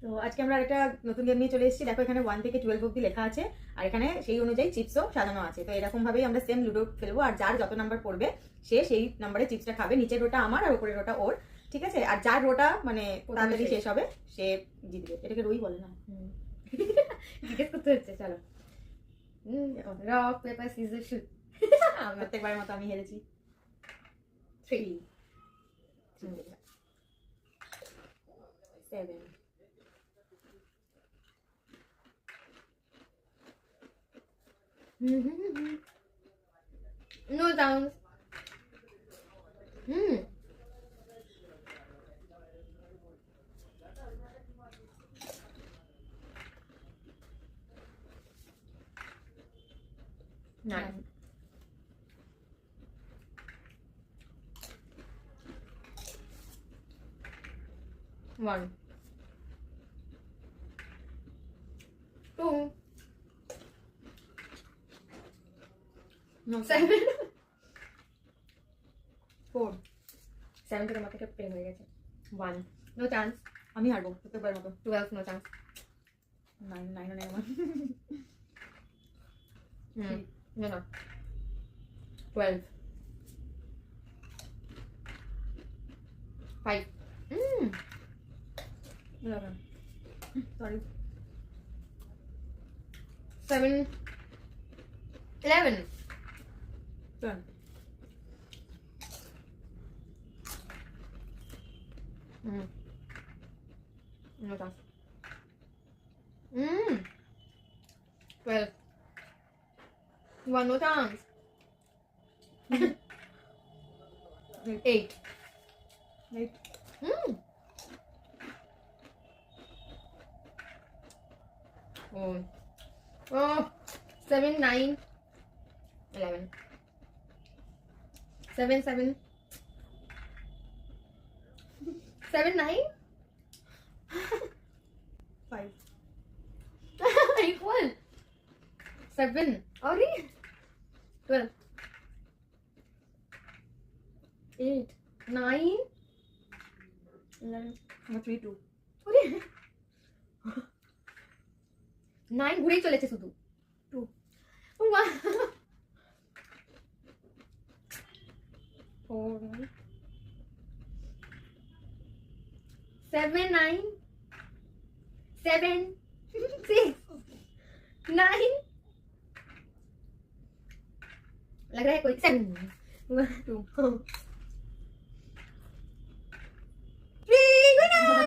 তো আজকে আমরা একটা নতুন গেম নিয়ে চলে এসেছি। দেখো এখানে 1 থেকে 12 অব্দি লেখা আছে, আর এখানে সেই অনুযায়ী চিপসও সাজানো আছে। তো এরকম ভাবেই আমরা সেম লুডো খেলবো, আর যার যত নাম্বার পড়বে সে সেই নাম্বারে চিপসটা খাবে। নিচের রোটা আমার আর উপরের রোটা ওর, ঠিক আছে? আর যার রোটা মানে তাড়াতাড়ি শেষ হবে সে জিতবে। এটাকে রুই বলে না? জিজ্ঞেস করতে হচ্ছে। চলো, রক পেপার সিজার শুট। প্রত্যেকবারের মতো আমি হেরেছি। 3 7 No sounds. Nine. One. Two. No, 7. 4. 7 থেকে আমার থেকে পেন হয়ে গেছে। 1. No chance. আমি হারবো প্রত্যেকবারের মতো। 12. No chance. 9 9 নেই আমার। No, no. 12. 5. 11. Sorry. 7. 11. 10. No chance. 12. 1. No chance. 8. 8. Oh. 7. 9. 11. 7. 7. 7. 9. 5. Equal. 7. Sorry. 12. 8. 9. 11. আমার 3 2. ওরে 9 ঘুরেই চলেছে শুধু। 2. ও মা। 4. 7 9 7 6 9 लग रहा है कोई 7 2. 3 winner